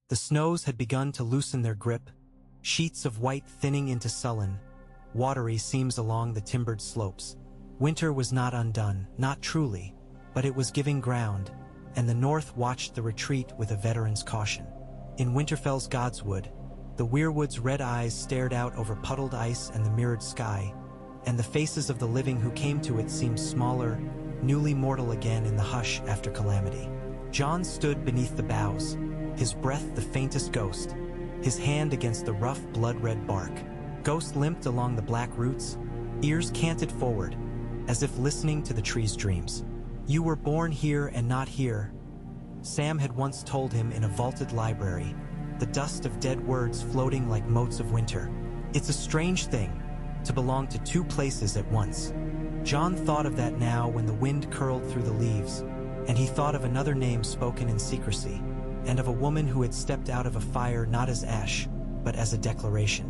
The snows had begun to loosen their grip, sheets of white thinning into sullen, watery seams along the timbered slopes. Winter was not undone, not truly, but it was giving ground, and the north watched the retreat with a veteran's caution. In Winterfell's Godswood, the weirwood's red eyes stared out over puddled ice and the mirrored sky, and the faces of the living who came to it seemed smaller, newly mortal again in the hush after calamity. Jon stood beneath the boughs, his breath the faintest ghost, his hand against the rough blood-red bark. Ghost limped along the black roots, ears canted forward, as if listening to the tree's dreams. "You were born here and not here," Sam had once told him in a vaulted library, the dust of dead words floating like motes of winter. It's a strange thing, to belong to two places at once. Jon thought of that now when the wind curled through the leaves, and he thought of another name spoken in secrecy, and of a woman who had stepped out of a fire not as ash, but as a declaration.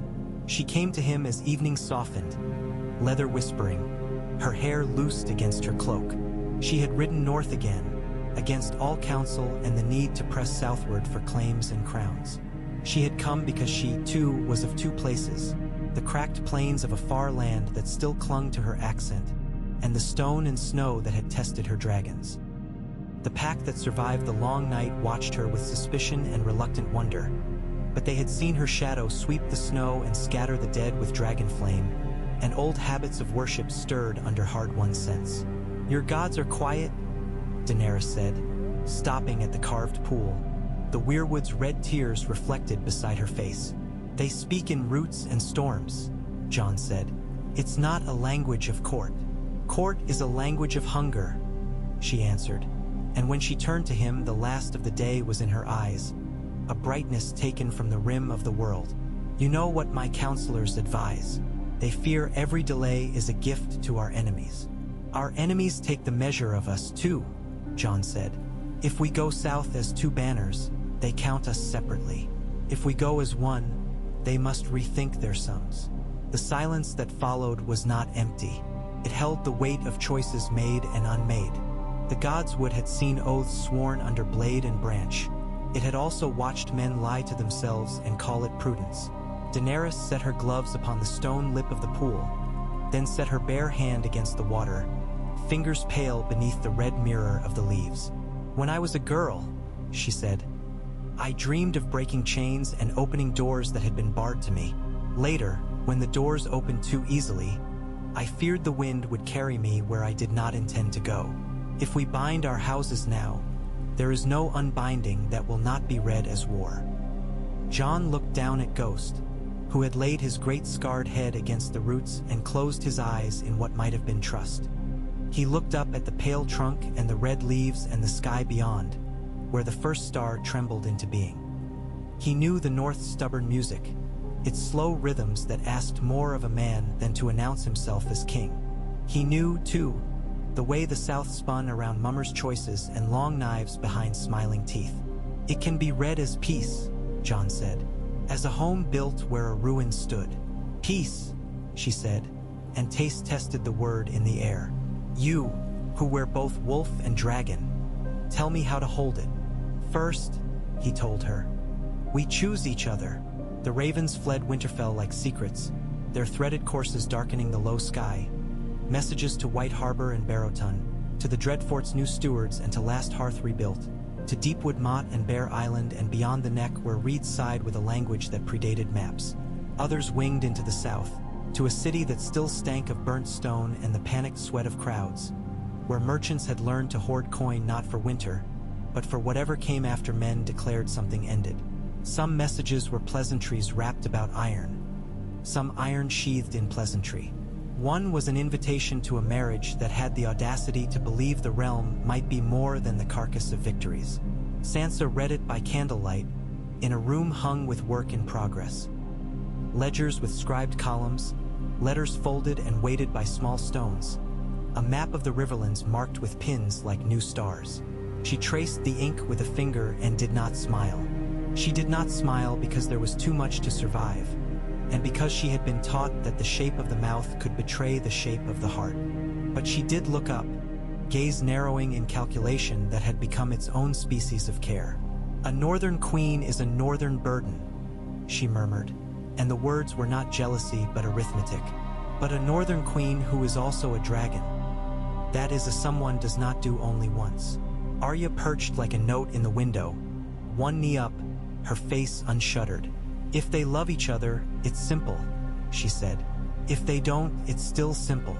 She came to him as evening softened, leather whispering, her hair loosed against her cloak. She had ridden north again, against all counsel and the need to press southward for claims and crowns. She had come because she, too, was of two places, the cracked plains of a far land that still clung to her accent, and the stone and snow that had tested her dragons. The pack that survived the long night watched her with suspicion and reluctant wonder, but they had seen her shadow sweep the snow and scatter the dead with dragon flame, and old habits of worship stirred under hard-won sense. "Your gods are quiet," Daenerys said, stopping at the carved pool, the weirwood's red tears reflected beside her face. "They speak in roots and storms," Jon said. "It's not a language of court. Court is a language of hunger," she answered, and when she turned to him, the last of the day was in her eyes, a brightness taken from the rim of the world. "You know what my counselors advise. They fear every delay is a gift to our enemies. Our enemies take the measure of us too," Jon said. "If we go south as two banners, they count us separately. If we go as one, they must rethink their sums." The silence that followed was not empty. It held the weight of choices made and unmade. The Godswood had seen oaths sworn under blade and branch. It had also watched men lie to themselves and call it prudence. Daenerys set her gloves upon the stone lip of the pool, then set her bare hand against the water, fingers pale beneath the red mirror of the leaves. "When I was a girl," she said, "I dreamed of breaking chains and opening doors that had been barred to me. Later, when the doors opened too easily, I feared the wind would carry me where I did not intend to go. If we bind our houses now, there is no unbinding that will not be read as war." Jon looked down at Ghost, who had laid his great scarred head against the roots and closed his eyes in what might have been trust. He looked up at the pale trunk and the red leaves and the sky beyond, where the first star trembled into being. He knew the North's stubborn music, its slow rhythms that asked more of a man than to announce himself as king. He knew, too, the way the South spun around mummers' choices and long knives behind smiling teeth. "It can be read as peace," Jon said, "as a home built where a ruin stood." "Peace," she said, and taste tested the word in the air. "You, who wear both wolf and dragon, tell me how to hold it." "First," he told her, "we choose each other." The ravens fled Winterfell like secrets, their threaded courses darkening the low sky. Messages to White Harbor and Barrowton, to the Dreadfort's new stewards and to Last Hearth rebuilt, to Deepwood Motte and Bear Island and beyond the Neck where reeds sighed with a language that predated maps. Others winged into the south, to a city that still stank of burnt stone and the panicked sweat of crowds, where merchants had learned to hoard coin not for winter, but for whatever came after men declared something ended. Some messages were pleasantries wrapped about iron, some iron sheathed in pleasantry. One was an invitation to a marriage that had the audacity to believe the realm might be more than the carcass of victories. Sansa read it by candlelight, in a room hung with work in progress. Ledgers with scribed columns, letters folded and weighted by small stones, a map of the Riverlands marked with pins like new stars. She traced the ink with a finger and did not smile. She did not smile because there was too much to survive, and because she had been taught that the shape of the mouth could betray the shape of the heart. But she did look up, gaze narrowing in calculation that had become its own species of care. "A northern queen is a northern burden," she murmured, and the words were not jealousy but arithmetic. "But a northern queen who is also a dragon. That is, a someone does not do only once." Arya perched like a note in the window, one knee up, her face unshuttered. "If they love each other, it's simple," she said. "If they don't, it's still simple."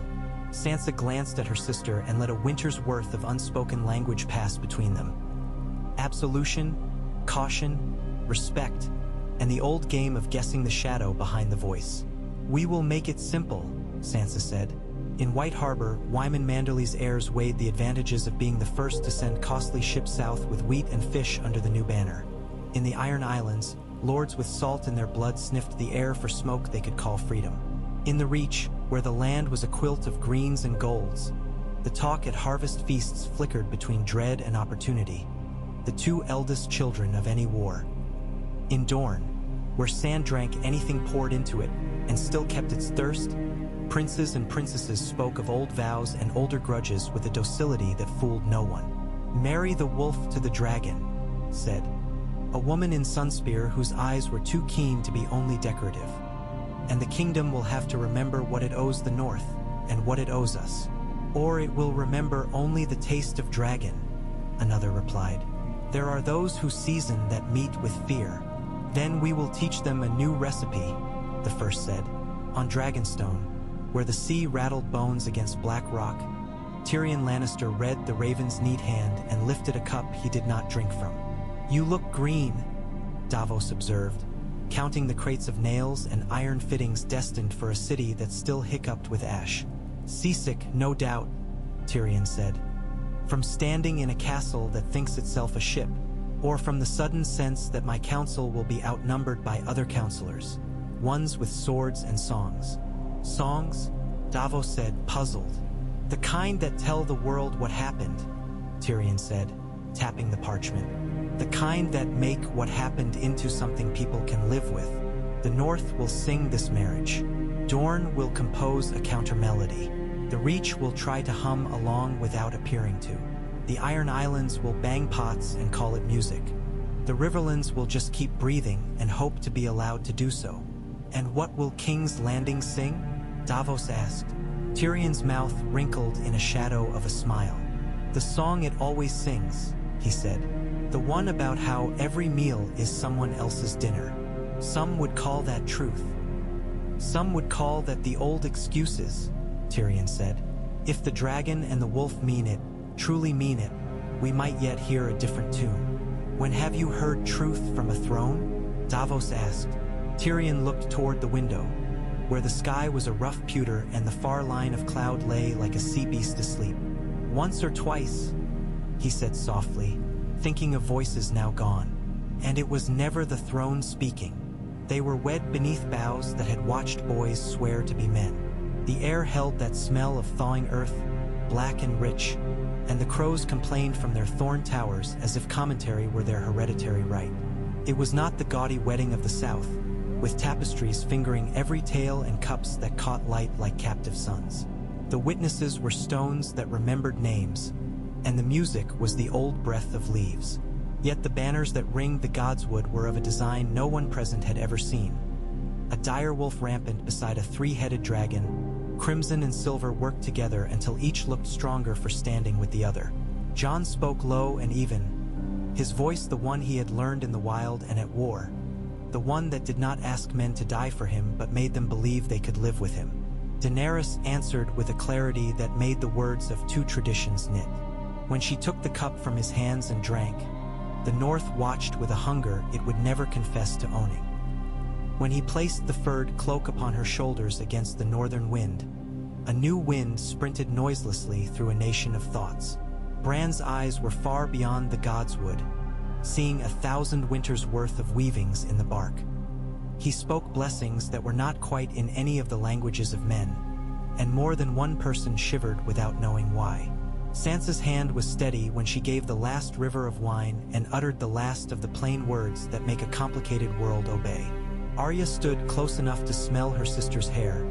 Sansa glanced at her sister and let a winter's worth of unspoken language pass between them. Absolution, caution, respect, and the old game of guessing the shadow behind the voice. "We will make it simple," Sansa said. In White Harbor, Wyman Manderly's heirs weighed the advantages of being the first to send costly ships south with wheat and fish under the new banner. In the Iron Islands, lords with salt in their blood sniffed the air for smoke they could call freedom. In the Reach, where the land was a quilt of greens and golds, the talk at harvest feasts flickered between dread and opportunity, the two eldest children of any war. In Dorne, where sand drank anything poured into it and still kept its thirst, princes and princesses spoke of old vows and older grudges with a docility that fooled no one. "Marry the wolf to the dragon," said a woman in Sunspear whose eyes were too keen to be only decorative. "And the kingdom will have to remember what it owes the North and what it owes us. Or it will remember only the taste of dragon," another replied. "There are those who season that meat with fear. Then we will teach them a new recipe," the first said. On Dragonstone, where the sea rattled bones against black rock, Tyrion Lannister read the raven's neat hand and lifted a cup he did not drink from. "You look green," Davos observed, counting the crates of nails and iron fittings destined for a city that still hiccuped with ash. "Seasick, no doubt," Tyrion said. "From standing in a castle that thinks itself a ship, or from the sudden sense that my council will be outnumbered by other counselors, ones with swords and songs." "Songs?" Davos said, puzzled. "The kind that tell the world what happened," Tyrion said, tapping the parchment. "The kind that make what happened into something people can live with. The North will sing this marriage. Dorne will compose a counter-melody. The Reach will try to hum along without appearing to. The Iron Islands will bang pots and call it music. The Riverlands will just keep breathing and hope to be allowed to do so." "And what will King's Landing sing?" Davos asked. Tyrion's mouth wrinkled in a shadow of a smile. "The song it always sings," he said. "The one about how every meal is someone else's dinner. Some would call that truth. Some would call that the old excuses," Tyrion said. "If the dragon and the wolf mean it, truly mean it, we might yet hear a different tune." "When have you heard truth from a throne?" Davos asked. Tyrion looked toward the window, where the sky was a rough pewter and the far line of cloud lay like a sea beast asleep. "Once or twice," he said softly, thinking of voices now gone. "And it was never the throne speaking. They were wed beneath boughs that had watched boys swear to be men. The air held that smell of thawing earth, black and rich, and the crows complained from their thorn towers as if commentary were their hereditary right. It was not the gaudy wedding of the South, with tapestries fingering every tale and cups that caught light like captive suns. The witnesses were stones that remembered names, and the music was the old breath of leaves. Yet the banners that ringed the godswood were of a design no one present had ever seen. A direwolf rampant beside a three-headed dragon, crimson and silver worked together until each looked stronger for standing with the other. Jon spoke low and even, his voice the one he had learned in the wild and at war, the one that did not ask men to die for him but made them believe they could live with him. Daenerys answered with a clarity that made the words of two traditions knit. When she took the cup from his hands and drank, the North watched with a hunger it would never confess to owning. When he placed the furred cloak upon her shoulders against the northern wind, a new wind sprinted noiselessly through a nation of thoughts. Bran's eyes were far beyond the godswood, seeing 1,000 winters' worth of weavings in the bark. He spoke blessings that were not quite in any of the languages of men, and more than one person shivered without knowing why. Sansa's hand was steady when she gave the last river of wine and uttered the last of the plain words that make a complicated world obey. Arya stood close enough to smell her sister's hair,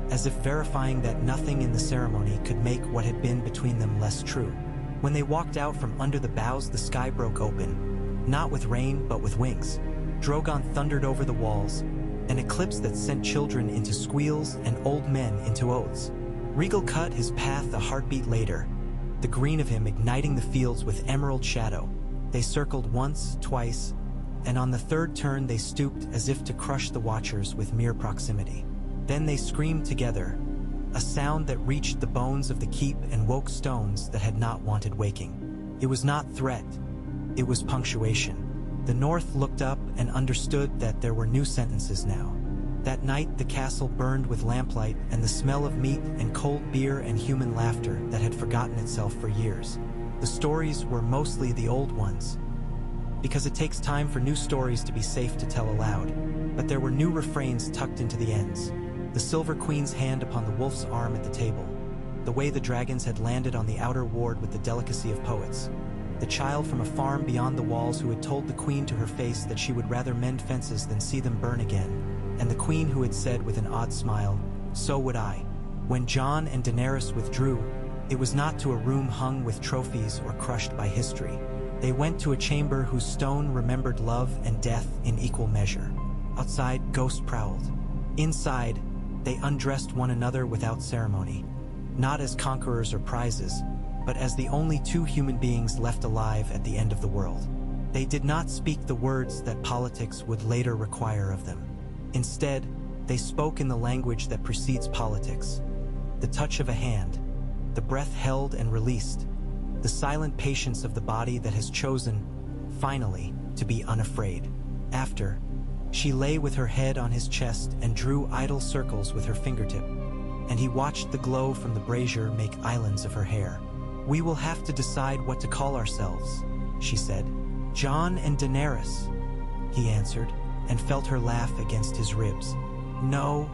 as if verifying that nothing in the ceremony could make what had been between them less true. When they walked out from under the boughs, the sky broke open, not with rain but with wings. Drogon thundered over the walls, an eclipse that sent children into squeals and old men into oaths. Rhaegal cut his path a heartbeat later, the green of him igniting the fields with emerald shadow. They circled once, twice, and on the third turn they stooped as if to crush the watchers with mere proximity. Then they screamed together, a sound that reached the bones of the keep and woke stones that had not wanted waking. It was not threat, it was punctuation. The North looked up and understood that there were new sentences now. That night the castle burned with lamplight and the smell of meat and cold beer and human laughter that had forgotten itself for years. The stories were mostly the old ones, because it takes time for new stories to be safe to tell aloud. But there were new refrains tucked into the ends. The Silver Queen's hand upon the wolf's arm at the table. The way the dragons had landed on the outer ward with the delicacy of poets. The child from a farm beyond the walls who had told the queen to her face that she would rather mend fences than see them burn again. And the queen who had said with an odd smile, "So would I." When Jon and Daenerys withdrew, it was not to a room hung with trophies or crushed by history. They went to a chamber whose stone remembered love and death in equal measure. Outside, ghosts prowled. Inside, they undressed one another without ceremony, not as conquerors or prizes, but as the only two human beings left alive at the end of the world. They did not speak the words that politics would later require of them. Instead, they spoke in the language that precedes politics. The touch of a hand, the breath held and released, the silent patience of the body that has chosen, finally, to be unafraid. After, she lay with her head on his chest and drew idle circles with her fingertip, and he watched the glow from the brazier make islands of her hair. "We will have to decide what to call ourselves," she said. "Jon and Daenerys," he answered, and felt her laugh against his ribs. "No,"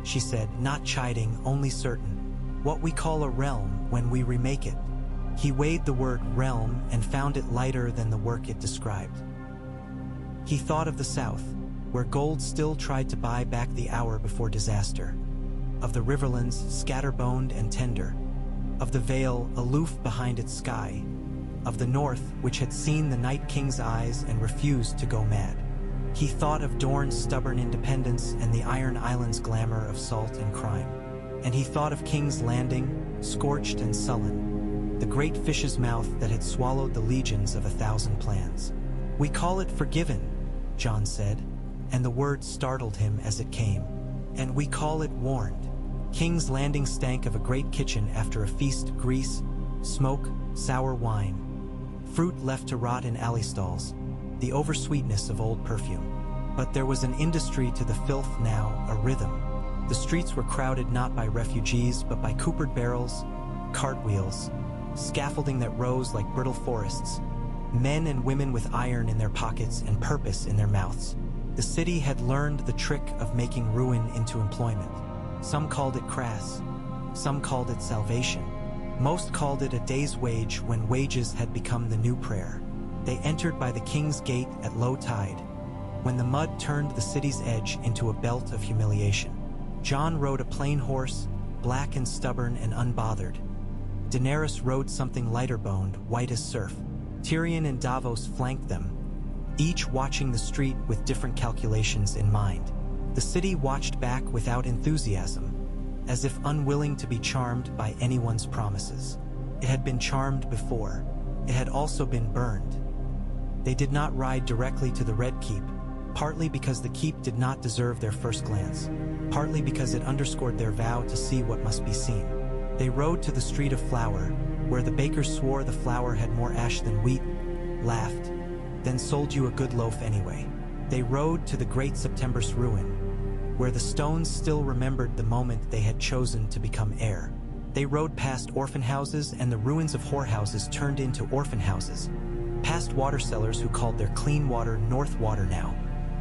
she said, not chiding, only certain. "What we call a realm when we remake it." He weighed the word realm and found it lighter than the work it described. He thought of the South, where gold still tried to buy back the hour before disaster. Of the riverlands, scatterboned and tender. Of the Vale, aloof behind its sky. Of the North, which had seen the Night King's eyes and refused to go mad. He thought of Dorne's stubborn independence and the Iron Islands' glamour of salt and crime. And he thought of King's Landing, scorched and sullen, the great fish's mouth that had swallowed the legions of 1,000 plans. "We call it forgiven," Jon said, and the word startled him as it came. "And we call it warned." King's Landing stank of a great kitchen after a feast, grease, smoke, sour wine, fruit left to rot in alley stalls, the oversweetness of old perfume. But there was an industry to the filth now, a rhythm. The streets were crowded not by refugees, but by coopered barrels, cartwheels, scaffolding that rose like brittle forests, men and women with iron in their pockets and purpose in their mouths. The city had learned the trick of making ruin into employment. Some called it crass, some called it salvation. Most called it a day's wage when wages had become the new prayer. They entered by the King's Gate at low tide, when the mud turned the city's edge into a belt of humiliation. Jon rode a plain horse, black and stubborn and unbothered. Daenerys rode something lighter-boned, white as surf. Tyrion and Davos flanked them, each watching the street with different calculations in mind. The city watched back without enthusiasm, as if unwilling to be charmed by anyone's promises. It had been charmed before. It had also been burned. They did not ride directly to the Red Keep, partly because the keep did not deserve their first glance, partly because it underscored their vow to see what must be seen. They rode to the Street of Flour, where the bakers swore the flour had more ash than wheat, laughed, then sold you a good loaf anyway. They rode to the Great September's ruin, where the stones still remembered the moment they had chosen to become heir. They rode past orphan houses and the ruins of whorehouses turned into orphan houses, past water sellers who called their clean water North Water now,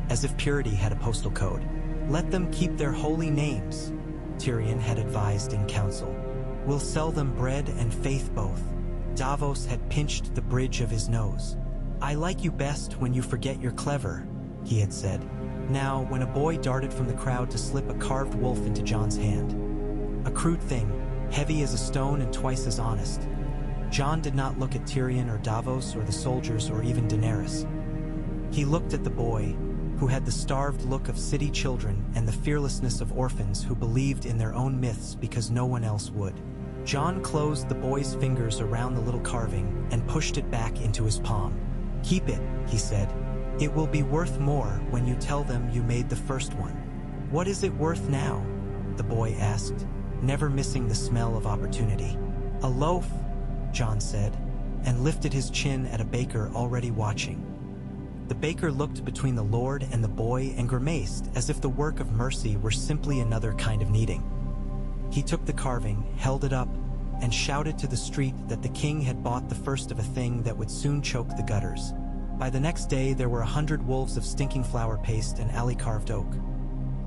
as if purity had a postal code. "Let them keep their holy names," Tyrion had advised in council. "We'll sell them bread and faith both." Davos had pinched the bridge of his nose. "I like you best when you forget you're clever," he had said. Now, when a boy darted from the crowd to slip a carved wolf into Jon's hand, a crude thing, heavy as a stone and twice as honest, Jon did not look at Tyrion or Davos or the soldiers or even Daenerys. He looked at the boy, who had the starved look of city children and the fearlessness of orphans who believed in their own myths because no one else would. Jon closed the boy's fingers around the little carving and pushed it back into his palm. "Keep it," he said. "It will be worth more when you tell them you made the first one." "What is it worth now?" the boy asked, never missing the smell of opportunity. "A loaf," Jon said, and lifted his chin at a baker already watching. The baker looked between the Lord and the boy and grimaced as if the work of mercy were simply another kind of kneading. He took the carving, held it up, and shouted to the street that the king had bought the first of a thing that would soon choke the gutters. By the next day there were 100 wolves of stinking flour paste and alley-carved oak.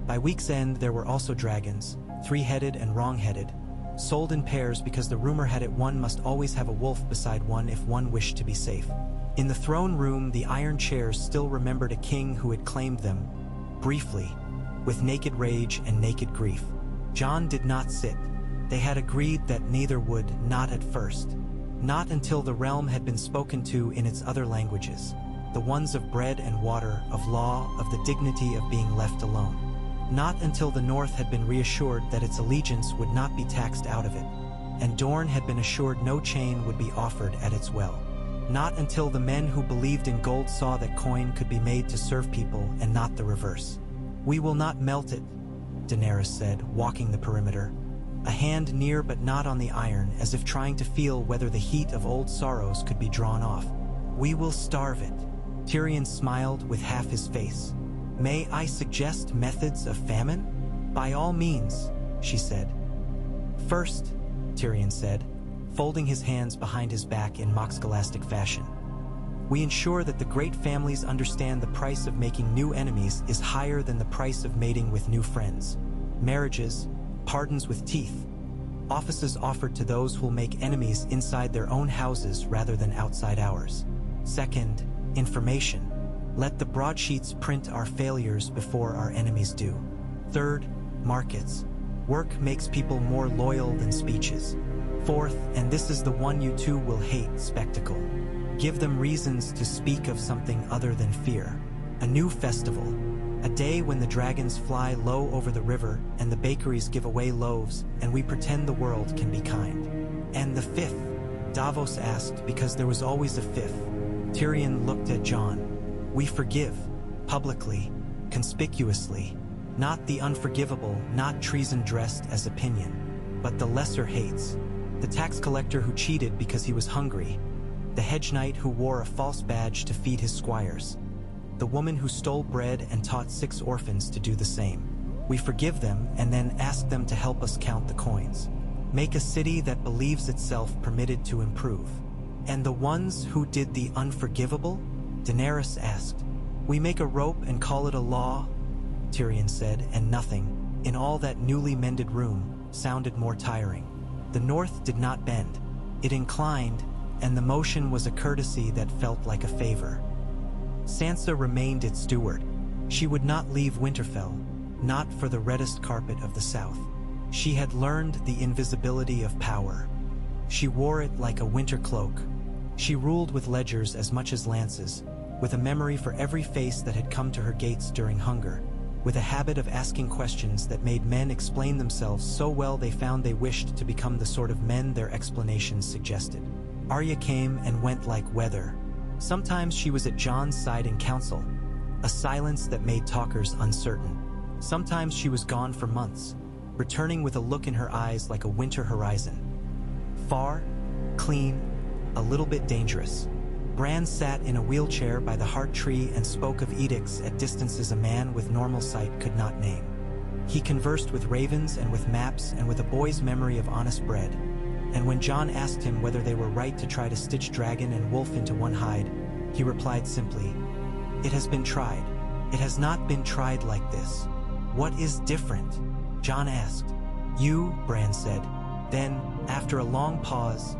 By week's end there were also dragons, three-headed and wrong-headed, sold in pairs because the rumor had it one must always have a wolf beside one if one wished to be safe. In the throne room the iron chairs still remembered a king who had claimed them, briefly, with naked rage and naked grief. Jon did not sit. They had agreed that neither would, not at first. Not until the realm had been spoken to in its other languages, the ones of bread and water, of law, of the dignity of being left alone. Not until the North had been reassured that its allegiance would not be taxed out of it, and Dorne had been assured no chain would be offered at its well. Not until the men who believed in gold saw that coin could be made to serve people and not the reverse. "We will not melt it," Daenerys said, walking the perimeter, a hand near but not on the iron, as if trying to feel whether the heat of old sorrows could be drawn off. "We will starve it." Tyrion smiled with half his face. "May I suggest methods of famine?" "By all means," she said. "First," Tyrion said, folding his hands behind his back in mock scholastic fashion, "we ensure that the great families understand the price of making new enemies is higher than the price of mating with new friends. Marriages, pardons with teeth, offices offered to those who will make enemies inside their own houses rather than outside ours. Second, information. Let the broadsheets print our failures before our enemies do. Third, markets. Work makes people more loyal than speeches. Fourth, and this is the one you two will hate, spectacle. Give them reasons to speak of something other than fear. A new festival. A day when the dragons fly low over the river and the bakeries give away loaves and we pretend the world can be kind. And the fifth, Davos asked because there was always a fifth. Tyrion looked at Jon. We forgive, publicly, conspicuously, not the unforgivable, not treason dressed as opinion, but the lesser hates. The tax collector who cheated because he was hungry, the hedge knight who wore a false badge to feed his squires, the woman who stole bread and taught 6 orphans to do the same. We forgive them and then ask them to help us count the coins. Make a city that believes itself permitted to improve. And the ones who did the unforgivable? Daenerys asked. We make a rope and call it a law, Tyrion said, and nothing, in all that newly mended room, sounded more tiring. The North did not bend. It inclined, and the motion was a courtesy that felt like a favor. Sansa remained its steward. She would not leave Winterfell, not for the reddest carpet of the South. She had learned the invisibility of power. She wore it like a winter cloak. She ruled with ledgers as much as lances, with a memory for every face that had come to her gates during hunger, with a habit of asking questions that made men explain themselves so well they found they wished to become the sort of men their explanations suggested. Arya came and went like weather. Sometimes she was at Jon's side in council, a silence that made talkers uncertain. Sometimes she was gone for months, returning with a look in her eyes like a winter horizon. Far, clean, a little bit dangerous. Bran sat in a wheelchair by the heart tree and spoke of edicts at distances a man with normal sight could not name. He conversed with ravens and with maps and with a boy's memory of honest bread. And when Jon asked him whether they were right to try to stitch dragon and wolf into one hide, he replied simply, "It has been tried. It has not been tried like this." "What is different?" Jon asked. "You," Bran said. Then, after a long pause,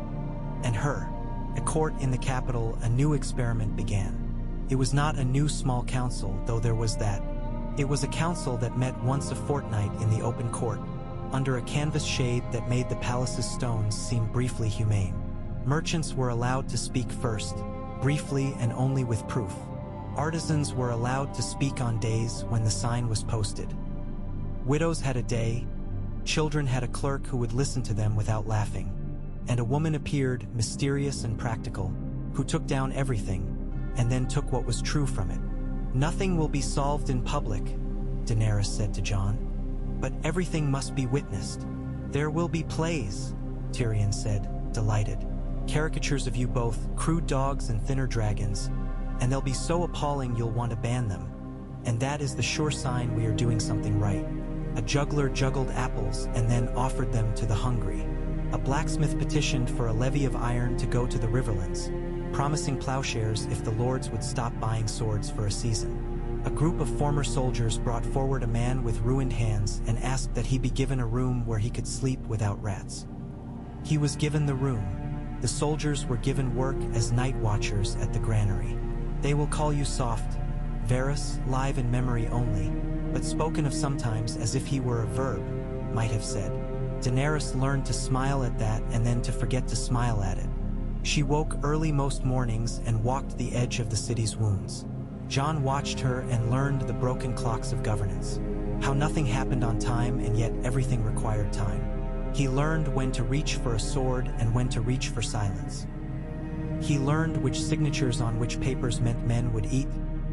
"and her." At court in the capital, a new experiment began. It was not a new small council, though there was that. It was a council that met once a fortnight in the open court, under a canvas shade that made the palace's stones seem briefly humane. Merchants were allowed to speak first, briefly and only with proof. Artisans were allowed to speak on days when the sign was posted. Widows had a day, children had a clerk who would listen to them without laughing, and a woman appeared, mysterious and practical, who took down everything, and then took what was true from it. "Nothing will be solved in public," Daenerys said to Jon, "but everything must be witnessed." "There will be plays," Tyrion said, delighted. "Caricatures of you both, crude dogs and thinner dragons, and they'll be so appalling you'll want to ban them. And that is the sure sign we are doing something right." A juggler juggled apples and then offered them to the hungry. A blacksmith petitioned for a levy of iron to go to the riverlands, promising plowshares if the lords would stop buying swords for a season. A group of former soldiers brought forward a man with ruined hands and asked that he be given a room where he could sleep without rats. He was given the room. The soldiers were given work as night watchers at the granary. "They will call you soft, Varys, live in memory only, but spoken of sometimes as if he were a verb," might have said. Daenerys learned to smile at that and then to forget to smile at it. She woke early most mornings and walked the edge of the city's wounds. Jon watched her and learned the broken clocks of governance, how nothing happened on time and yet everything required time. He learned when to reach for a sword and when to reach for silence. He learned which signatures on which papers meant men would eat,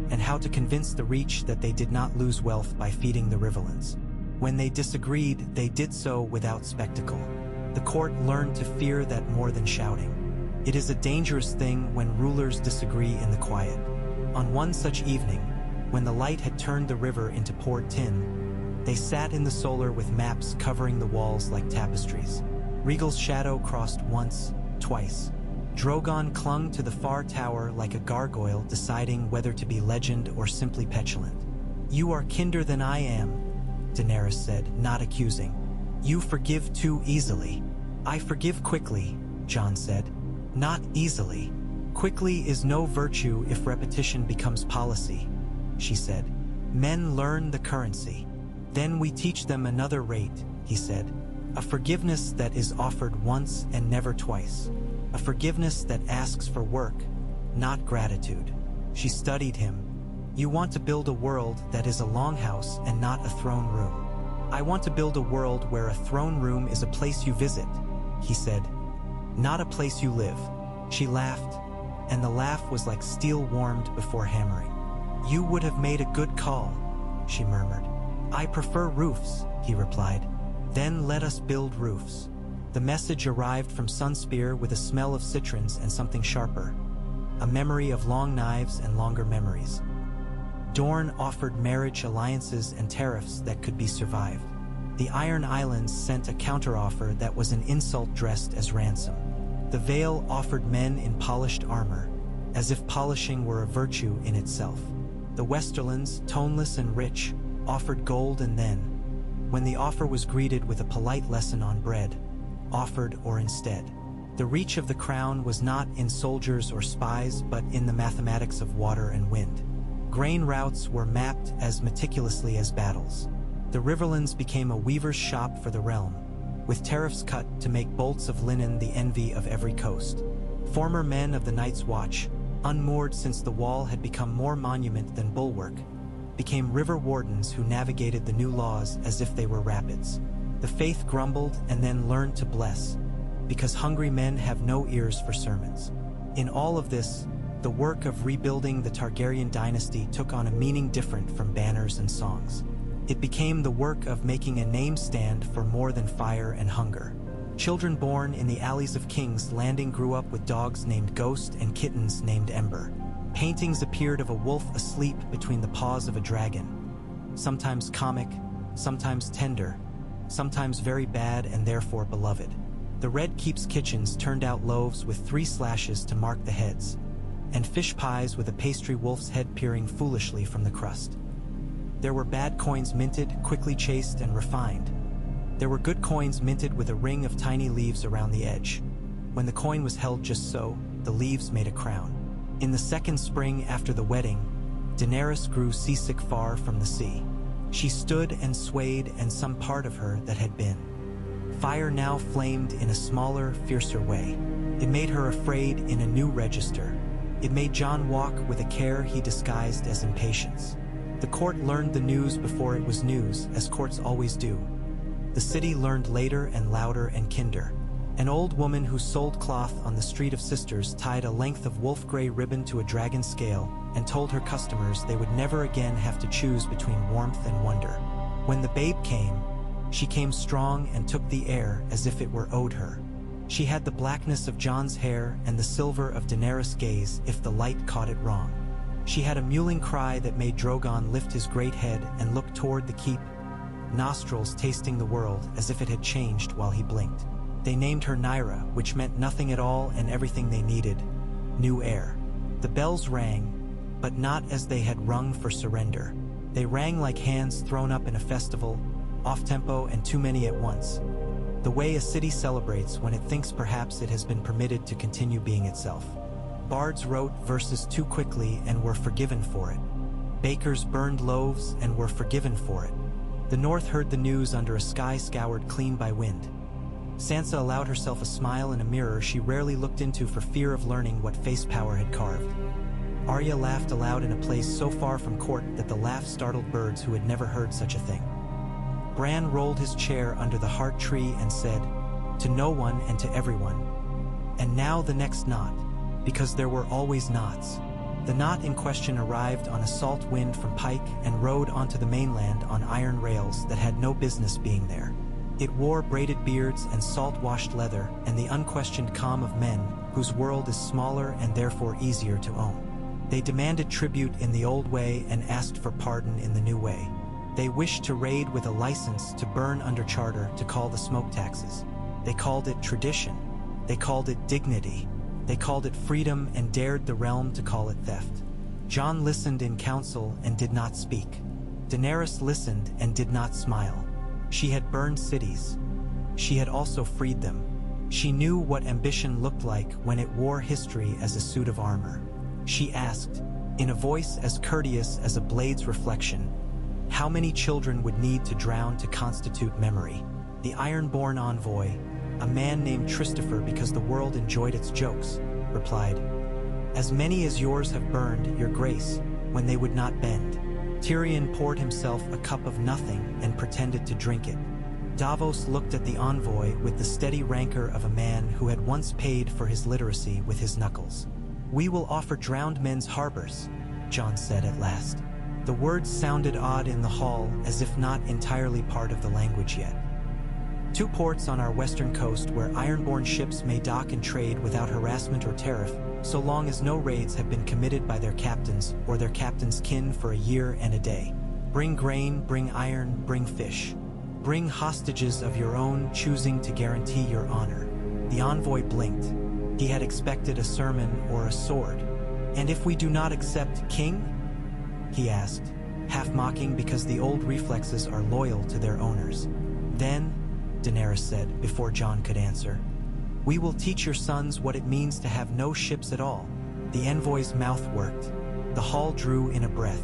and how to convince the Reach that they did not lose wealth by feeding the riverlands. When they disagreed, they did so without spectacle. The court learned to fear that more than shouting. It is a dangerous thing when rulers disagree in the quiet. On one such evening, when the light had turned the river into poured tin, they sat in the solar with maps covering the walls like tapestries. Rhaegal's shadow crossed once, twice. Drogon clung to the far tower like a gargoyle, deciding whether to be legend or simply petulant. "You are kinder than I am," Daenerys said, not accusing. "You forgive too easily." "I forgive quickly," Jon said. "Not easily. Quickly is no virtue if repetition becomes policy," she said. "Men learn the currency. Then we teach them another rate," he said. "A forgiveness that is offered once and never twice. A forgiveness that asks for work, not gratitude." She studied him. "You want to build a world that is a longhouse and not a throne room. I want to build a world where a throne room is a place you visit," he said, "not a place you live." She laughed, and the laugh was like steel warmed before hammering. "You would have made a good call," she murmured. "I prefer roofs," he replied. "Then let us build roofs." The message arrived from Sunspear with a smell of citrons and something sharper, a memory of long knives and longer memories. Dorne offered marriage alliances and tariffs that could be survived. The Iron Islands sent a counteroffer that was an insult dressed as ransom. The Vale offered men in polished armor, as if polishing were a virtue in itself. The Westerlands, toneless and rich, offered gold, and then, when the offer was greeted with a polite lesson on bread, offered or instead. The reach of the crown was not in soldiers or spies, but in the mathematics of water and wind. Grain routes were mapped as meticulously as battles. The Riverlands became a weaver's shop for the realm, with tariffs cut to make bolts of linen the envy of every coast. Former men of the Night's Watch, unmoored since the wall had become more monument than bulwark, became river wardens who navigated the new laws as if they were rapids. The faith grumbled and then learned to bless, because hungry men have no ears for sermons. In all of this, the work of rebuilding the Targaryen dynasty took on a meaning different from banners and songs. It became the work of making a name stand for more than fire and hunger. Children born in the alleys of King's Landing grew up with dogs named Ghost and kittens named Ember. Paintings appeared of a wolf asleep between the paws of a dragon, sometimes comic, sometimes tender, sometimes very bad and therefore beloved. The Red Keep's kitchens turned out loaves with 3 slashes to mark the heads, and fish pies with a pastry wolf's head peering foolishly from the crust. There were bad coins minted, quickly chased and refined. There were good coins minted with a ring of tiny leaves around the edge. When the coin was held just so, the leaves made a crown. In the second spring after the wedding, Daenerys grew seasick far from the sea. She stood and swayed, and some part of her that had been fire now flamed in a smaller, fiercer way. It made her afraid in a new register. It made Jon walk with a care he disguised as impatience. The court learned the news before it was news, as courts always do. The city learned later and louder and kinder. An old woman who sold cloth on the Street of Sisters tied a length of wolf-gray ribbon to a dragon scale and told her customers they would never again have to choose between warmth and wonder. When the babe came, she came strong and took the air as if it were owed her. She had the blackness of Jon's hair and the silver of Daenerys' gaze if the light caught it wrong. She had a mewling cry that made Drogon lift his great head and look toward the keep, nostrils tasting the world as if it had changed while he blinked. They named her Nyra, which meant nothing at all and everything they needed: new air. The bells rang, but not as they had rung for surrender. They rang like hands thrown up in a festival, off-tempo and too many at once. The way a city celebrates when it thinks perhaps it has been permitted to continue being itself. Bards wrote verses too quickly and were forgiven for it. Bakers burned loaves and were forgiven for it. The North heard the news under a sky scoured clean by wind. Sansa allowed herself a smile in a mirror she rarely looked into for fear of learning what face power had carved. Arya laughed aloud in a place so far from court that the laugh startled birds who had never heard such a thing. Bran rolled his chair under the heart tree and said, "To no one and to everyone." And now the next knot, because there were always knots. The knot in question arrived on a salt wind from Pike and rode onto the mainland on iron rails that had no business being there. It wore braided beards and salt-washed leather and the unquestioned calm of men whose world is smaller and therefore easier to own. They demanded tribute in the old way and asked for pardon in the new way. They wished to raid with a license to burn under charter to call the smoke taxes. They called it tradition. They called it dignity. They called it freedom and dared the realm to call it theft. Jon listened in council and did not speak. Daenerys listened and did not smile. She had burned cities. She had also freed them. She knew what ambition looked like when it wore history as a suit of armor. She asked, in a voice as courteous as a blade's reflection, how many children would need to drown to constitute memory? The iron-born envoy, a man named Christopher because the world enjoyed its jokes, replied, "As many as yours have burned, your grace, when they would not bend." Tyrion poured himself a cup of nothing and pretended to drink it. Davos looked at the envoy with the steady rancor of a man who had once paid for his literacy with his knuckles. "We will offer drowned men's harbors," Jon said at last. The words sounded odd in the hall, as if not entirely part of the language yet. "Two ports on our western coast where iron-born ships may dock and trade without harassment or tariff, so long as no raids have been committed by their captains or their captains' kin for a year and a day. Bring grain, bring iron, bring fish. Bring hostages of your own, choosing to guarantee your honor." The envoy blinked. He had expected a sermon or a sword. "And if we do not accept, king?" he asked, half mocking because the old reflexes are loyal to their owners. "Then," Daenerys said before Jon could answer, "we will teach your sons what it means to have no ships at all." The envoy's mouth worked. The hall drew in a breath.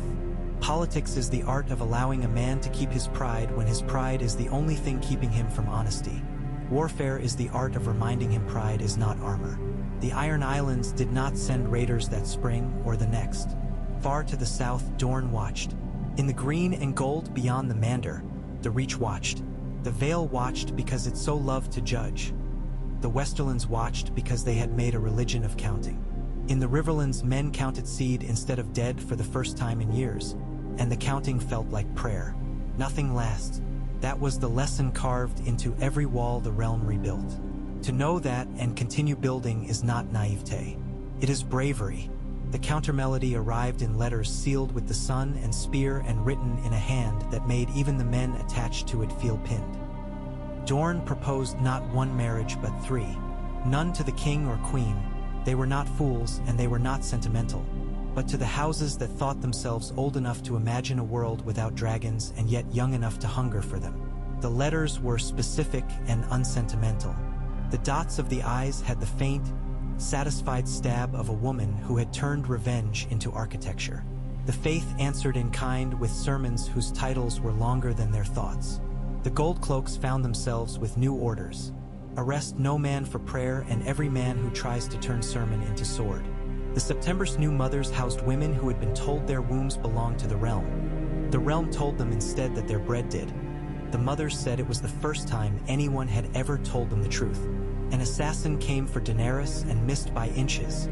Politics is the art of allowing a man to keep his pride when his pride is the only thing keeping him from honesty. Warfare is the art of reminding him pride is not armor. The Iron Islands did not send raiders that spring or the next. Far to the south, Dorne watched. In the green and gold beyond the Mander, the Reach watched. The Vale watched because it so loved to judge. The Westerlands watched because they had made a religion of counting. In the Riverlands, men counted seed instead of dead for the first time in years, and the counting felt like prayer. Nothing lasts. That was the lesson carved into every wall the realm rebuilt. To know that and continue building is not naivete. It is bravery. The countermelody arrived in letters sealed with the sun and spear and written in a hand that made even the men attached to it feel pinned. Dorne proposed not one marriage but 3. None to the king or queen. They were not fools and they were not sentimental. But to the houses that thought themselves old enough to imagine a world without dragons and yet young enough to hunger for them. The letters were specific and unsentimental. The dots of the eyes had the faint, satisfied stab of a woman who had turned revenge into architecture. The faith answered in kind with sermons whose titles were longer than their thoughts. The gold cloaks found themselves with new orders. Arrest no man for prayer and every man who tries to turn sermon into sword. The September's new mothers housed women who had been told their wombs belonged to the realm. The realm told them instead that their bread did. The mothers said it was the first time anyone had ever told them the truth. An assassin came for Daenerys and missed by inches,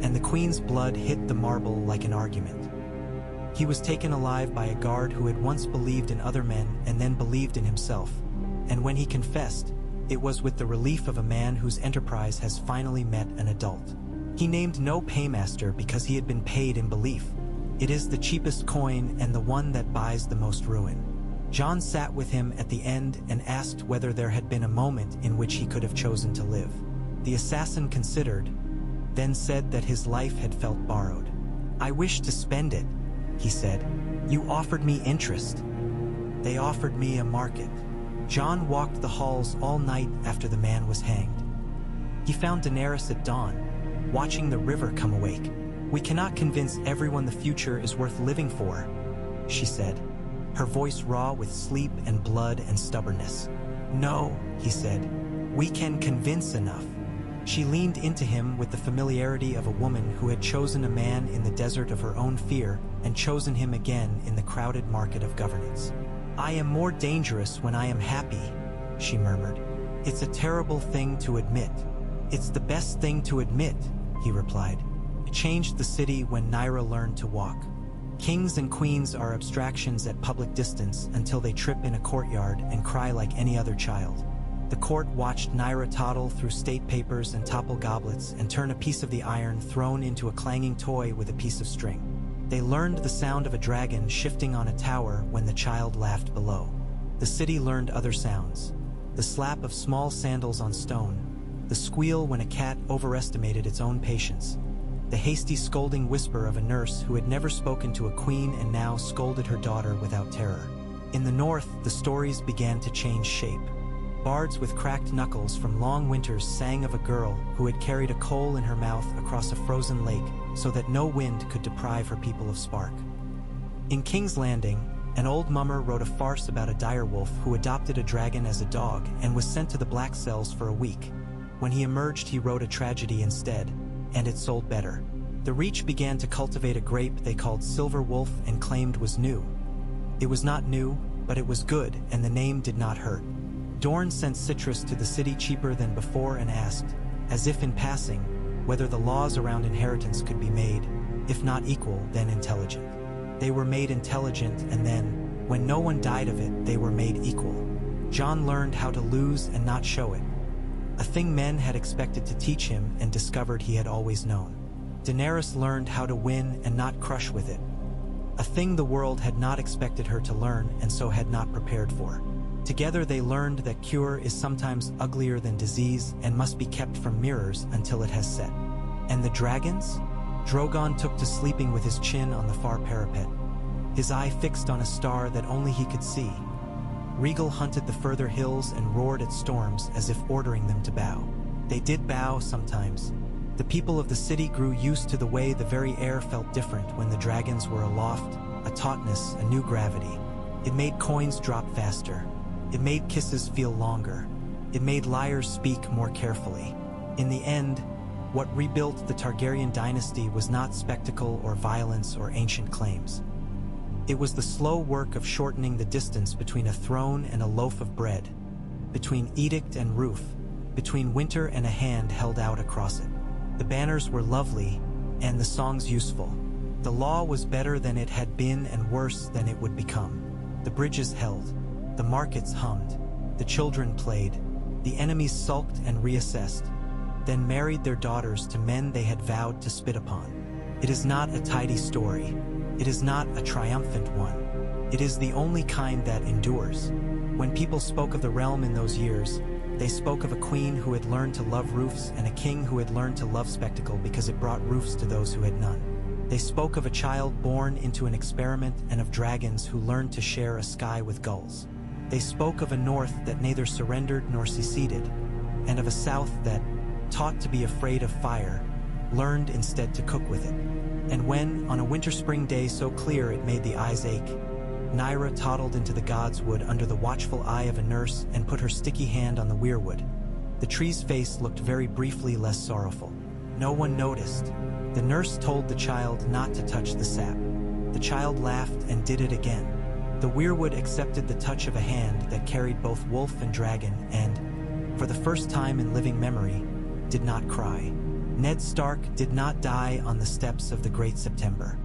and the queen's blood hit the marble like an argument. He was taken alive by a guard who had once believed in other men and then believed in himself. And when he confessed, it was with the relief of a man whose enterprise has finally met an adult. He named no paymaster because he had been paid in belief. It is the cheapest coin and the one that buys the most ruin. Jon sat with him at the end and asked whether there had been a moment in which he could have chosen to live. The assassin considered, then said that his life had felt borrowed. "I wish to spend it," he said. "You offered me interest. They offered me a market." Jon walked the halls all night after the man was hanged. He found Daenerys at dawn, watching the river come awake. "We cannot convince everyone the future is worth living for," she said, her voice raw with sleep and blood and stubbornness. "No," he said, "we can convince enough." She leaned into him with the familiarity of a woman who had chosen a man in the desert of her own fear and chosen him again in the crowded market of governance. "I am more dangerous when I am happy," she murmured. "It's a terrible thing to admit." "It's the best thing to admit," he replied. It changed the city when Nyra learned to walk. Kings and queens are abstractions at public distance until they trip in a courtyard and cry like any other child. The court watched Nyra toddle through state papers and topple goblets and turn a piece of the iron thrown into a clanging toy with a piece of string. They learned the sound of a dragon shifting on a tower when the child laughed below. The city learned other sounds: the slap of small sandals on stone, the squeal when a cat overestimated its own patience, the hasty scolding whisper of a nurse who had never spoken to a queen and now scolded her daughter without terror. In the north, the stories began to change shape. Bards with cracked knuckles from long winters sang of a girl who had carried a coal in her mouth across a frozen lake so that no wind could deprive her people of spark. In King's Landing, an old mummer wrote a farce about a direwolf who adopted a dragon as a dog and was sent to the black cells for a week. When he emerged, he wrote a tragedy instead, and it sold better. The Reach began to cultivate a grape they called Silver Wolf and claimed was new. It was not new, but it was good, and the name did not hurt. Dorne sent citrus to the city cheaper than before and asked, as if in passing, whether the laws around inheritance could be made, if not equal, then intelligent. They were made intelligent, and then, when no one died of it, they were made equal. Jon learned how to lose and not show it, a thing men had expected to teach him and discovered he had always known. Daenerys learned how to win and not crush with it, a thing the world had not expected her to learn and so had not prepared for. Together they learned that cure is sometimes uglier than disease and must be kept from mirrors until it has set. And the dragons? Drogon took to sleeping with his chin on the far parapet, his eye fixed on a star that only he could see. Rhaegal hunted the further hills and roared at storms as if ordering them to bow. They did bow sometimes. The people of the city grew used to the way the very air felt different when the dragons were aloft, a tautness, a new gravity. It made coins drop faster. It made kisses feel longer. It made liars speak more carefully. In the end, what rebuilt the Targaryen dynasty was not spectacle or violence or ancient claims. It was the slow work of shortening the distance between a throne and a loaf of bread, between edict and roof, between winter and a hand held out across it. The banners were lovely, and the songs useful. The law was better than it had been and worse than it would become. The bridges held. The markets hummed. The children played. The enemies sulked and reassessed, then married their daughters to men they had vowed to spit upon. It is not a tidy story. It is not a triumphant one. It is the only kind that endures. When people spoke of the realm in those years, they spoke of a queen who had learned to love roofs and a king who had learned to love spectacle because it brought roofs to those who had none. They spoke of a child born into an experiment and of dragons who learned to share a sky with gulls. They spoke of a north that neither surrendered nor seceded, and of a south that, taught to be afraid of fire, learned instead to cook with it. And when, on a winter-spring day so clear it made the eyes ache, Nyra toddled into the god's wood under the watchful eye of a nurse and put her sticky hand on the weirwood, the tree's face looked very briefly less sorrowful. No one noticed. The nurse told the child not to touch the sap. The child laughed and did it again. The weirwood accepted the touch of a hand that carried both wolf and dragon and, for the first time in living memory, did not cry. Ned Stark did not die on the steps of the Great September.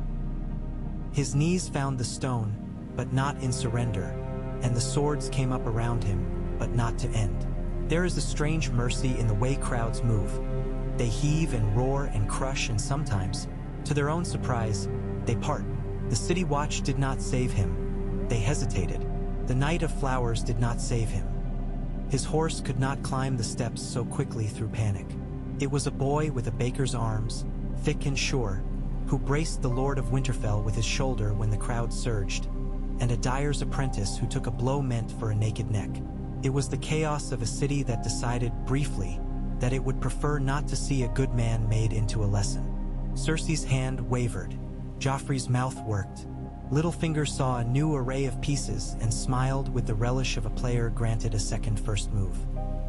His knees found the stone, but not in surrender, and the swords came up around him, but not to end. There is a strange mercy in the way crowds move. They heave and roar and crush, and sometimes, to their own surprise, they part. The City Watch did not save him. They hesitated. The Knight of Flowers did not save him. His horse could not climb the steps so quickly through panic. It was a boy with a baker's arms, thick and sure, who braced the Lord of Winterfell with his shoulder when the crowd surged, and a dyer's apprentice who took a blow meant for a naked neck. It was the chaos of a city that decided, briefly, that it would prefer not to see a good man made into a lesson. Cersei's hand wavered. Joffrey's mouth worked. Littlefinger saw a new array of pieces and smiled with the relish of a player granted a second first move.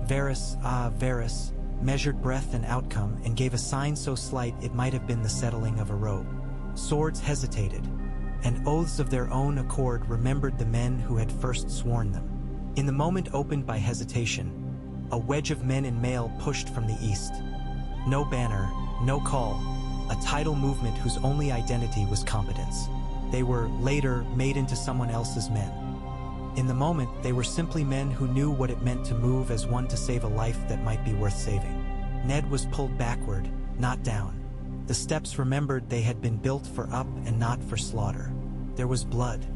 Varys, measured breath and outcome and gave a sign so slight it might have been the settling of a robe. Swords hesitated, and oaths of their own accord remembered the men who had first sworn them. In the moment opened by hesitation, a wedge of men in mail pushed from the east. No banner, no call, a tidal movement whose only identity was competence. They were, later, made into someone else's men. In the moment, they were simply men who knew what it meant to move as one to save a life that might be worth saving. Ned was pulled backward, not down. The steps remembered they had been built for up and not for slaughter. There was blood.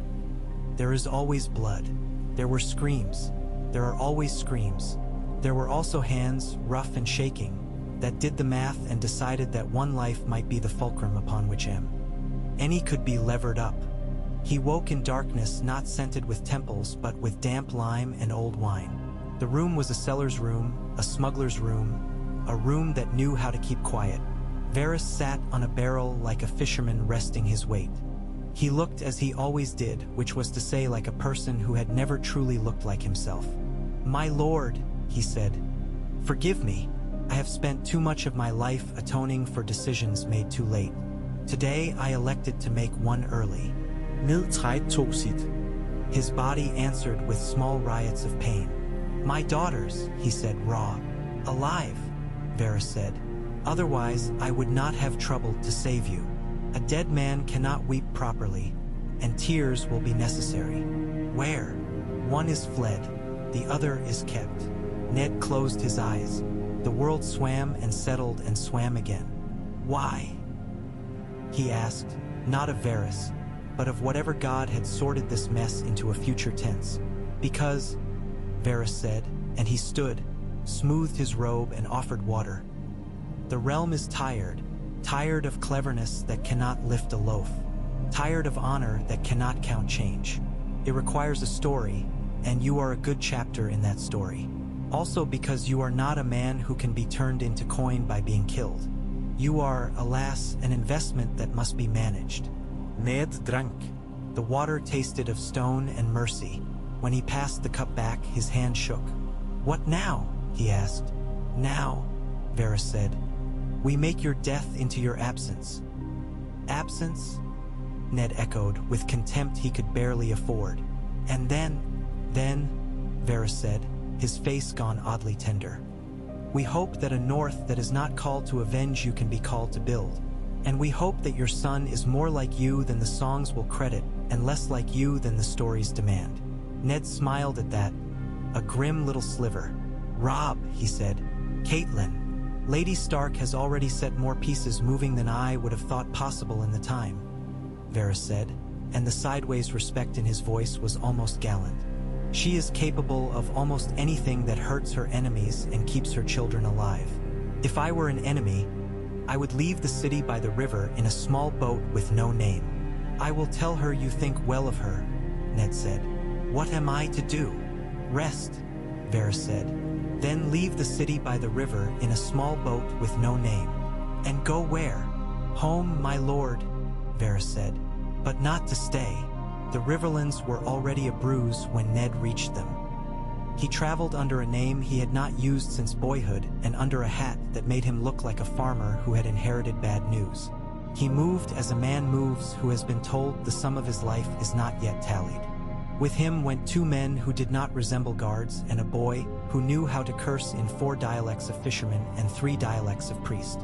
There is always blood. There were screams. There are always screams. There were also hands, rough and shaking, that did the math and decided that one life might be the fulcrum upon which any could be levered up. He woke in darkness not scented with temples but with damp lime and old wine. The room was a cellar's room, a smuggler's room, a room that knew how to keep quiet. Varys sat on a barrel like a fisherman resting his weight. He looked as he always did, which was to say like a person who had never truly looked like himself. "My lord," he said, "forgive me. I have spent too much of my life atoning for decisions made too late. Today I elected to make one early." Nedtræt tog sit. His body answered with small riots of pain. "My daughters," he said, raw. "Alive," Varys said. "Otherwise I would not have troubled to save you. A dead man cannot weep properly, and tears will be necessary. Where? One is fled, the other is kept." Ned closed his eyes. The world swam and settled and swam again. "Why?" he asked, not of Varys, but of whatever god had sorted this mess into a future tense. "Because," Varys said, and he stood, smoothed his robe and offered water. "The realm is tired, tired of cleverness that cannot lift a loaf, tired of honor that cannot count change. It requires a story, and you are a good chapter in that story. Also because you are not a man who can be turned into coin by being killed. You are, alas, an investment that must be managed." Ned drank. The water tasted of stone and mercy. When he passed the cup back, his hand shook. "What now?" he asked. "Now," Varys said, "we make your death into your absence." "Absence?" Ned echoed, with contempt he could barely afford. "And then," Varys said, his face gone oddly tender, "we hope that a north that is not called to avenge you can be called to build. And we hope that your son is more like you than the songs will credit, and less like you than the stories demand." Ned smiled at that, a grim little sliver. "Robb," he said, "Catelyn, Lady Stark has already set more pieces moving than I would have thought possible in the time," Varys said, and the sideways respect in his voice was almost gallant. "She is capable of almost anything that hurts her enemies and keeps her children alive. If I were an enemy, I would leave the city by the river in a small boat with no name." "I will tell her you think well of her," Ned said. "What am I to do?" "Rest," Varys said. "Then leave the city by the river in a small boat with no name." "And go where?" "Home, my lord," Varys said, "but not to stay." The Riverlands were already a bruise when Ned reached them. He traveled under a name he had not used since boyhood, and under a hat that made him look like a farmer who had inherited bad news. He moved as a man moves who has been told the sum of his life is not yet tallied. With him went 2 men who did not resemble guards and a boy who knew how to curse in 4 dialects of fisherman and 3 dialects of priest.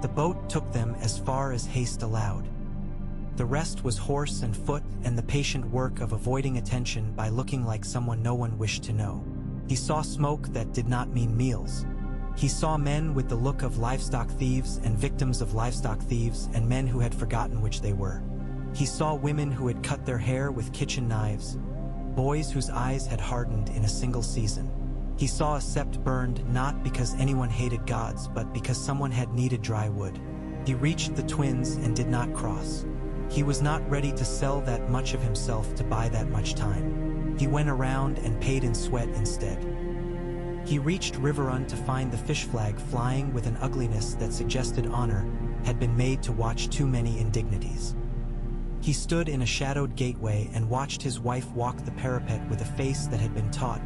The boat took them as far as haste allowed. The rest was horse and foot and the patient work of avoiding attention by looking like someone no one wished to know. He saw smoke that did not mean meals. He saw men with the look of livestock thieves and victims of livestock thieves and men who had forgotten which they were. He saw women who had cut their hair with kitchen knives, boys whose eyes had hardened in a single season. He saw a sept burned not because anyone hated gods, but because someone had needed dry wood. He reached the twins and did not cross. He was not ready to sell that much of himself to buy that much time. He went around and paid in sweat instead. He reached Riverrun to find the fish flag flying with an ugliness that suggested honor had been made to watch too many indignities. He stood in a shadowed gateway and watched his wife walk the parapet with a face that had been taught,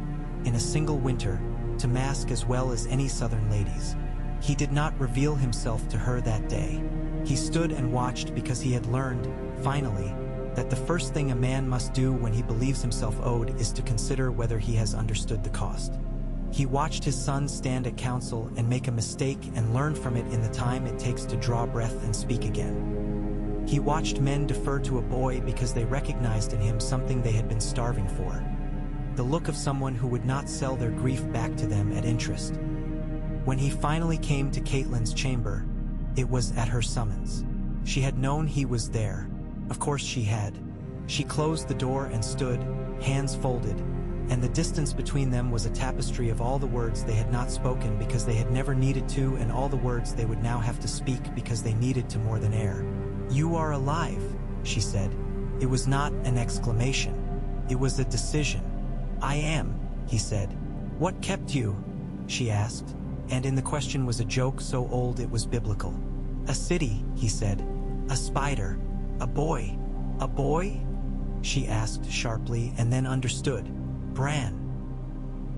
in a single winter, to mask as well as any southern ladies. He did not reveal himself to her that day. He stood and watched because he had learned, finally, that the first thing a man must do when he believes himself owed is to consider whether he has understood the cost. He watched his son stand at council and make a mistake and learn from it in the time it takes to draw breath and speak again. He watched men defer to a boy because they recognized in him something they had been starving for. The look of someone who would not sell their grief back to them at interest. When he finally came to Catelyn's chamber, it was at her summons. She had known he was there. Of course she had. She closed the door and stood, hands folded, and the distance between them was a tapestry of all the words they had not spoken because they had never needed to, and all the words they would now have to speak because they needed to more than air. "You are alive," she said. It was not an exclamation. It was a decision. "I am," he said. "What kept you?" she asked, and in the question was a joke so old it was biblical. "A city," he said. "A spider. A boy." "A boy?" she asked sharply and then understood. "Bran."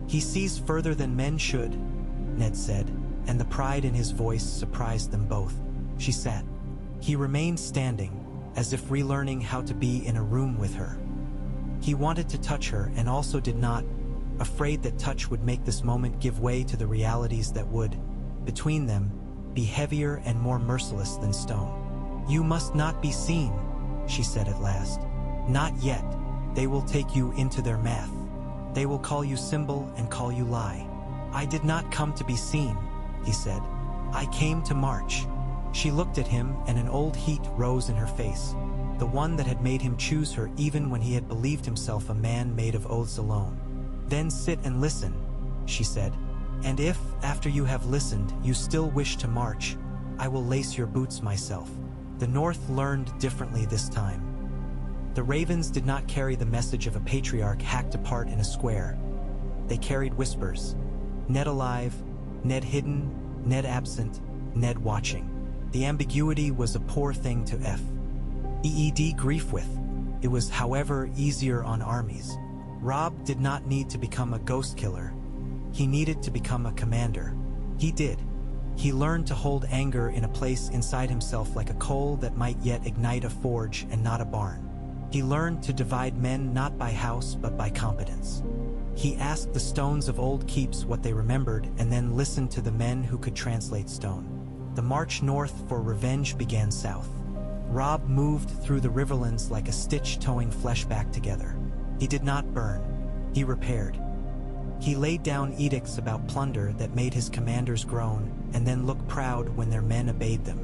"He sees further than men should," Ned said, and the pride in his voice surprised them both. She sat. He remained standing, as if relearning how to be in a room with her. He wanted to touch her and also did not, afraid that touch would make this moment give way to the realities that would, between them, be heavier and more merciless than stone. "You must not be seen," she said at last. "Not yet. They will take you into their math. They will call you symbol and call you lie." "I did not come to be seen," he said. "I came to march." She looked at him and an old heat rose in her face, the one that had made him choose her even when he had believed himself a man made of oaths alone. "Then sit and listen," she said. "And if, after you have listened, you still wish to march, I will lace your boots myself." The North learned differently this time. The ravens did not carry the message of a patriarch hacked apart in a square. They carried whispers. Ned alive, Ned hidden, Ned absent, Ned watching. The ambiguity was a poor thing to grief with. It was, however, easier on armies. Robb did not need to become a ghost killer. He needed to become a commander. He did. He learned to hold anger in a place inside himself like a coal that might yet ignite a forge and not a barn. He learned to divide men not by house but by competence. He asked the stones of old keeps what they remembered and then listened to the men who could translate stone. The march north for revenge began south. Robb moved through the riverlands like a stitch towing flesh back together. He did not burn. He repaired. He laid down edicts about plunder that made his commanders groan and then look proud when their men obeyed them.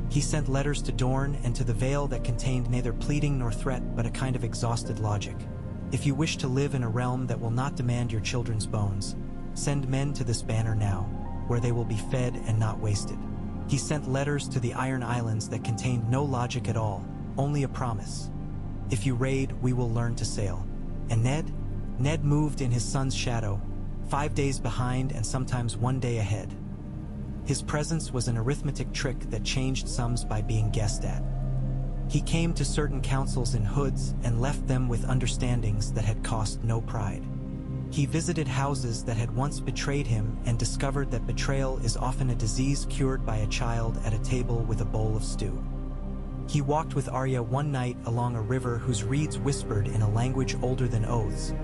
He sent letters to Dorne and to the Vale that contained neither pleading nor threat but a kind of exhausted logic. If you wish to live in a realm that will not demand your children's bones, send men to this banner now, where they will be fed and not wasted. He sent letters to the Iron Islands that contained no logic at all, only a promise. If you raid, we will learn to sail. And Ned? Ned moved in his son's shadow, 5 days behind and sometimes 1 day ahead. His presence was an arithmetic trick that changed sums by being guessed at. He came to certain councils in hoods and left them with understandings that had cost no pride. He visited houses that had once betrayed him and discovered that betrayal is often a disease cured by a child at a table with a bowl of stew. He walked with Arya one night along a river whose reeds whispered in a language older than oaths,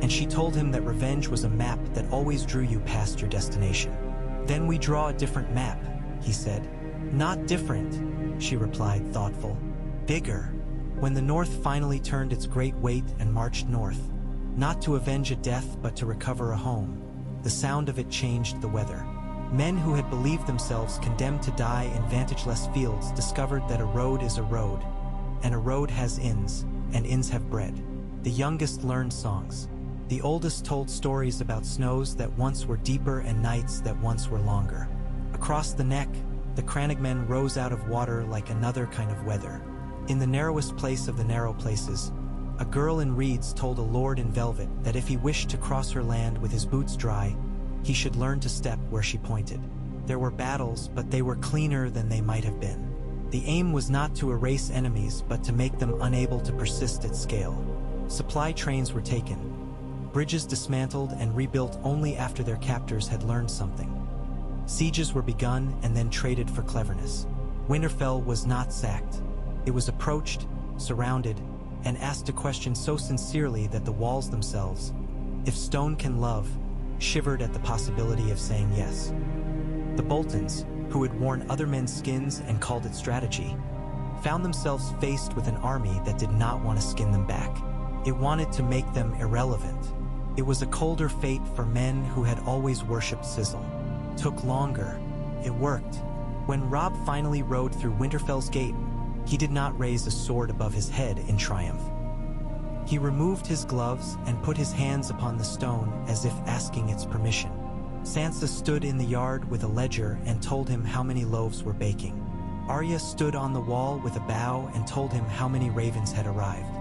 and she told him that revenge was a map that always drew you past your destination. "Then we draw a different map," he said. "Not different," she replied, thoughtful. "Bigger." When the North finally turned its great weight and marched north, not to avenge a death but to recover a home, the sound of it changed the weather. Men who had believed themselves condemned to die in vantageless fields discovered that a road is a road, and a road has inns, and inns have bread. The youngest learned songs. The oldest told stories about snows that once were deeper and nights that once were longer. Across the neck, the crannogmen rose out of water like another kind of weather. In the narrowest place of the narrow places, a girl in reeds told a lord in velvet that if he wished to cross her land with his boots dry, he should learn to step where she pointed. There were battles, but they were cleaner than they might have been. The aim was not to erase enemies, but to make them unable to persist at scale. Supply trains were taken, bridges dismantled and rebuilt only after their captors had learned something. Sieges were begun and then traded for cleverness. Winterfell was not sacked. It was approached, surrounded, and asked a question so sincerely that the walls themselves, if stone can love, shivered at the possibility of saying yes. The Boltons, who had worn other men's skins and called it strategy, found themselves faced with an army that did not want to skin them back. It wanted to make them irrelevant. It was a colder fate for men who had always worshipped sizzle. Took longer. It worked. When Robb finally rode through Winterfell's gate, he did not raise a sword above his head in triumph. He removed his gloves and put his hands upon the stone as if asking its permission. Sansa stood in the yard with a ledger and told him how many loaves were baking. Arya stood on the wall with a bow and told him how many ravens had arrived.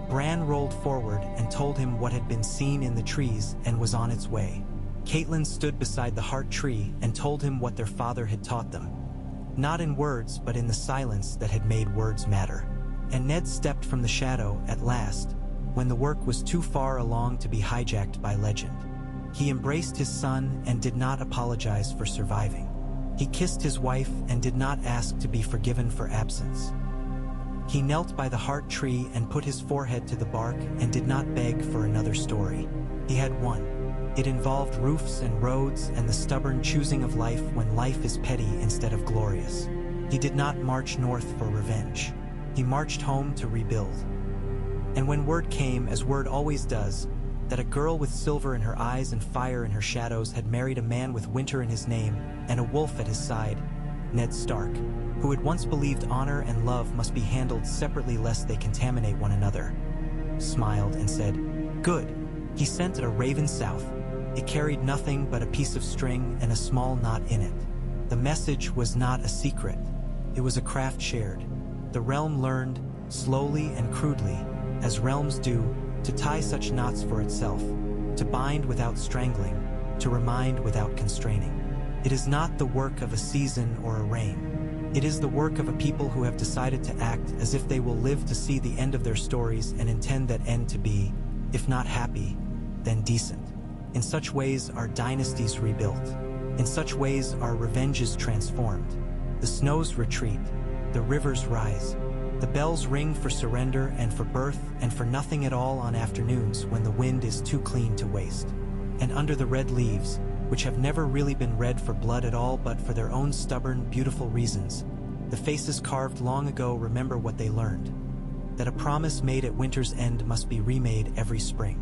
Bran rolled forward and told him what had been seen in the trees and was on its way. Catelyn stood beside the heart tree and told him what their father had taught them. Not in words, but in the silence that had made words matter. And Ned stepped from the shadow at last, when the work was too far along to be hijacked by legend. He embraced his son and did not apologize for surviving. He kissed his wife and did not ask to be forgiven for absence. He knelt by the heart tree and put his forehead to the bark and did not beg for another story. He had one. It involved roofs and roads and the stubborn choosing of life when life is petty instead of glorious. He did not march north for revenge. He marched home to rebuild. And when word came, as word always does, that a girl with silver in her eyes and fire in her shadows had married a man with winter in his name and a wolf at his side, Ned Stark, who had once believed honor and love must be handled separately lest they contaminate one another, smiled and said, "Good." He sent a raven south. It carried nothing but a piece of string and a small knot in it. The message was not a secret. It was a craft shared. The realm learned, slowly and crudely, as realms do, to tie such knots for itself, to bind without strangling, to remind without constraining. It is not the work of a season or a reign. It is the work of a people who have decided to act as if they will live to see the end of their stories and intend that end to be, if not happy, then decent. In such ways are dynasties rebuilt. In such ways are revenges transformed. The snows retreat, the rivers rise. The bells ring for surrender and for birth and for nothing at all on afternoons when the wind is too clean to waste. And under the red leaves, which have never really been red for blood at all but for their own stubborn, beautiful reasons, the faces carved long ago remember what they learned, that a promise made at winter's end must be remade every spring.